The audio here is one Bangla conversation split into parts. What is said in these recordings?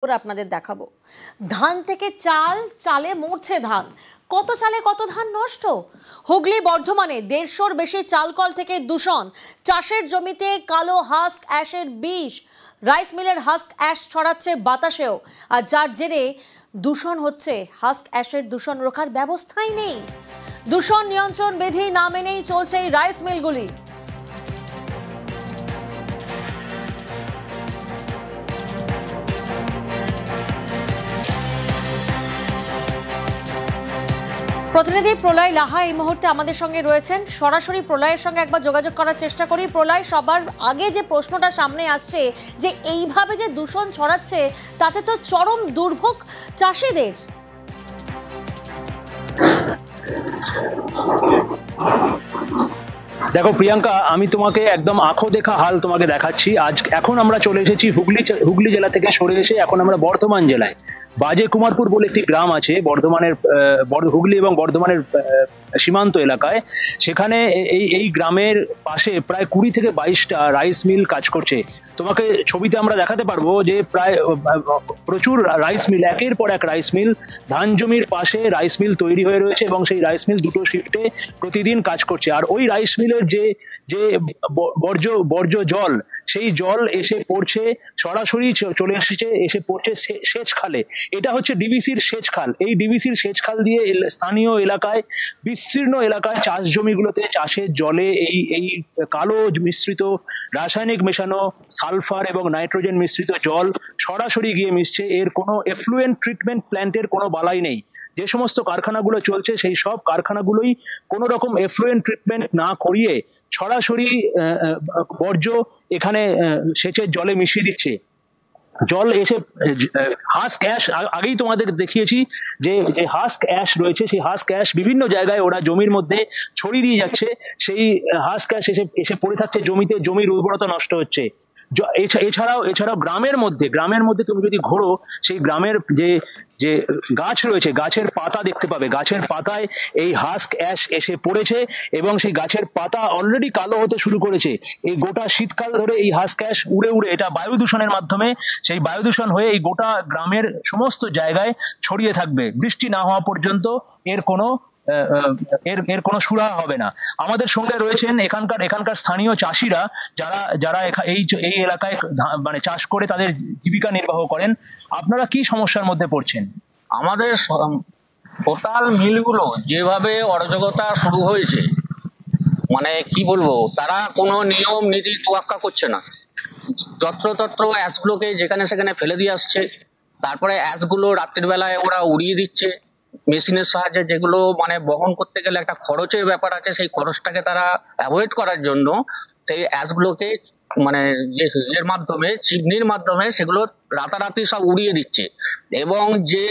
আপনাদের দেখাবো। ধান থেকে চাল, চালে মরছে ধান। কত চালে কত ধান নষ্ট। হুগলি বর্ধমানে 150-র বেশি চালকল থেকে দূষণ। চাষের জমিতে কালো হাস্ক অ্যাশের বিষ। রাইস মিলের হাস্ক অ্যাশ ছড়াচ্ছে বাতাসেও, আর যার জেরে দূষণ হচ্ছে। হাস্ক অ্যাশের দূষণ রোখার ব্যবস্থাই নেই। দূষণ নিয়ন্ত্রণ বিধি না মেনেই চলছে এই রাইস মিলগুলি। প্রতিনিধি প্রলয় লাহা এই মুহূর্তে আমাদের সঙ্গে রয়েছেন। সরাসরি প্রলয়ের সঙ্গে একবার যোগাযোগ করার চেষ্টা করি। প্রলয়, সবার আগে যে প্রশ্নটা সামনে আসছে যে এইভাবে যে দূষণ ছড়াচ্ছে তাতে তো চরম দুর্ভোগ চাষিদের। দেখো প্রিয়াঙ্কা, আমি তোমাকে একদম আঁখো দেখা হাল তোমাকে দেখাচ্ছি। এখন আমরা চলে এসেছি হুগলি জেলা থেকে সরে এসে এখন আমরা বর্ধমান জেলায় বাজে কুমারপুর বলে একটি গ্রাম আছে বর্ধমানের হুগলি এবং বর্ধমানের সীমান্ত এলাকায়। সেখানে এই গ্রামের পাশে প্রায় 20 থেকে 22টা রাইস মিল কাজ করছে। তোমাকে ছবিতে আমরা দেখাতে পারবো যে প্রায় প্রচুর রাইস মিল, একের পর এক রাইস মিল, ধান জমির পাশে রাইস মিল তৈরি হয়ে রয়েছে এবং সেই রাইস মিল দুটো শিফটে প্রতিদিন কাজ করছে। আর ওই রাইস মিলের যে বর্জ্য জল, সেই জল এসে পড়ছে সরাসরি চলে এসে পড়ছে সেচ খালে। এটা হচ্ছে ডিবিসির সেচ খাল। এই ডিবিসির সেচ খাল দিয়ে স্থানীয় এলাকায়, বিস্তীর্ণ এলাকায় চাষ জমিগুলোতে চাষের জলে এই কালো মিশ্রিত রাসায়নিক মেশানো সালফার এবং নাইট্রোজেন মিশ্রিত জল সরাসরি গিয়ে মিশছে। এর কোনো এফ্লুয়েন্ট ট্রিটমেন্ট প্ল্যান্টের কোনো বালাই নেই। যে সমস্ত কারখানাগুলো চলছে সেই সব কারখানাগুলোই কোনো রকম এফ্লুয়েন্ট ট্রিটমেন্ট না করিয়ে সরাসরি বর্জ্য এখানে সেচের জলে মিশিয়ে দিচ্ছে। জল এসে হাস্ক অ্যাশ, আগেই তোমাদের দেখিয়েছি যে হাস্ক অ্যাশ রয়েছে, সেই হাস্ক অ্যাশ বিভিন্ন জায়গায় ওরা জমির মধ্যে ছড়িয়ে দিয়ে যাচ্ছে। সেই হাস্ক অ্যাশ এসে পড়ে থাকছে জমিতে, জমির উর্বরতা নষ্ট হচ্ছে। এছাড়াও গ্রামের মধ্যে তুমি যদি ঘোরো, সেই গ্রামের যে গাছ রয়েছে, গাছের পাতা দেখতে পাবে। গাছের পাতায় এই হাস্ক অ্যাশ এসে পড়েছে এবং সেই গাছের পাতা অলরেডি কালো হতে শুরু করেছে। এই গোটা শীতকাল ধরে এই হাস্ক অ্যাশ উড়ে উড়ে, এটা বায়ু দূষণের মাধ্যমে, সেই বায়ু দূষণ হয়ে এই গোটা গ্রামের সমস্ত জায়গায় ছড়িয়ে থাকবে। বৃষ্টি না হওয়া পর্যন্ত এর কোনো সুরাহা হবে না। আমাদের সঙ্গে রয়েছেন এখানকার স্থানীয় চাষিরা, যারা এই এলাকায় মানে চাষ করে তাদের জীবিকা নির্বাহ করেন। আপনারা কি সমস্যার মধ্যে পড়ছেন? আমাদের টোটাল মিলগুলো যেভাবে অরাজকতা শুরু হয়েছে, মানে কি বলবো, তারা কোনো নিয়ম নীতি তোয়াক্কা করছে না। যত্রতত্র অ্যাশগুলোকে যেখানে সেখানে ফেলে দিয়ে আসছে। তারপরে অ্যাশগুলো রাত্রির বেলায় ওরা উড়িয়ে দিচ্ছে মেশিনের সাহায্যে, যেগুলো মানে বহন করতে গেলে একটা খরচের ব্যাপার আছে। সেই খরচটাকে তারা অ্যাভয়েড করার জন্য সেই অ্যাশগুলোকে মানে যে এর মাধ্যমে, চিমনির মাধ্যমে সেগুলো রাতারাতি সব উড়িয়ে দিচ্ছে। এবং যে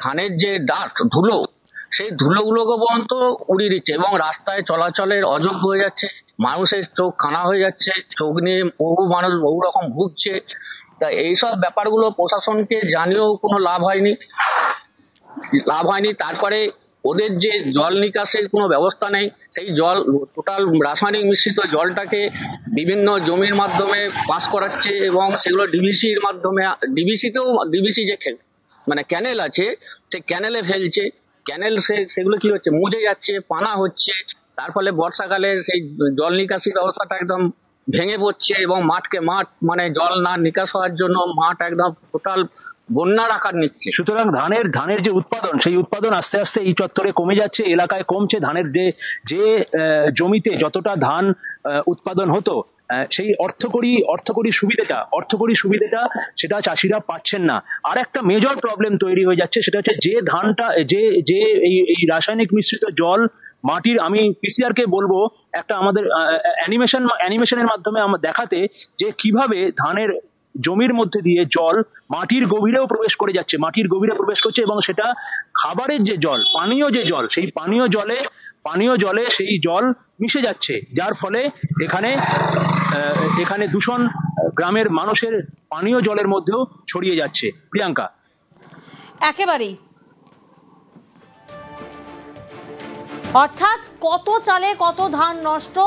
ধানের যে ডাস্ট, ধুলো, সেই ধুলোগুলোকে পর্যন্ত উড়িয়ে দিচ্ছে এবং রাস্তায় চলাচলের অযোগ্য হয়ে যাচ্ছে। মানুষের চোখ কানা হয়ে যাচ্ছে, চোখ নিয়ে বহু মানুষ বহু রকম ভুগছে। তা এইসব ব্যাপারগুলো প্রশাসনকে জানিয়েও কোনো লাভ হয়নি। তারপরে ওদের যে জল নিকাশের কোনো ব্যবস্থা নেই। সেই জল, টোটাল রাসায়নিক মিশ্রিত জলটাকে বিভিন্ন জমির মাধ্যমে পাস করাচ্ছে এবং সেগুলো ডিবিসির মাধ্যমে, ডিবিসি যে মানে ক্যানেল আছে, সেই ক্যানেলে ফেলছে। ক্যানেল সেগুলো কি হচ্ছে, মুজে যাচ্ছে, পানা হচ্ছে। তার ফলে বর্ষাকালে সেই জল নিকাশি ব্যবস্থাটা একদম ভেঙে পড়ছে এবং মাঠ মানে জল না নিকাশ হওয়ার জন্য মাঠ একদম টোটাল বন্যার আকার নিচ্ছে। সুতরাং ধানের যে উৎপাদন, সেই উৎপাদন আস্তে আস্তে এই চত্বরে কমে যাচ্ছে, এলাকায় কমছে। ধানের যে জমিতে যতটা ধান উৎপাদন হতো, সেই অর্থকরী সুবিধাটা সেটা চাষিরা পাচ্ছেন না। আর একটা মেজর প্রবলেম তৈরি হয়ে যাচ্ছে, সেটা হচ্ছে যে ধানটা যে এই রাসায়নিক মিশ্রিত জল মাটির, আমি পিসিআর কে বলবো একটা আমাদের অ্যানিমেশনের মাধ্যমে আমরা দেখাতে যে কিভাবে ধানের জমির মধ্যে দিয়ে জল মাটির গভীরেও প্রবেশ করে যাচ্ছে, মাটির গভীরে প্রবেশ করছে এবং সেটা খাবারের যে জল, পানীয় যে জল, সেই পানীয় জলে সেই জল মিশে যাচ্ছে, যার ফলে এখানে দূষণ গ্রামের মানুষের পানীয় জলের মধ্যেও ছড়িয়ে যাচ্ছে। প্রিয়াঙ্কা, একেবারেই। অর্থাৎ কত চালে কত ধান নষ্ট।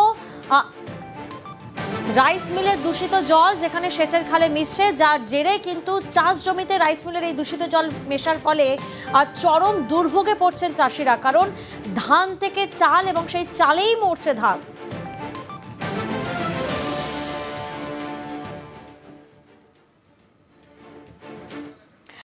রাইস মিলের দূষিত জল যেখানে সেচের খালে মিশছে, যার জেরে কিন্তু চাষ জমিতে রাইস মিলের এই দূষিত জল মেশার ফলে চরম দুর্ভোগে পড়ছেন চাষিরা, কারণ ধান থেকে চাল এবং সেই চালেই মরছে ধান।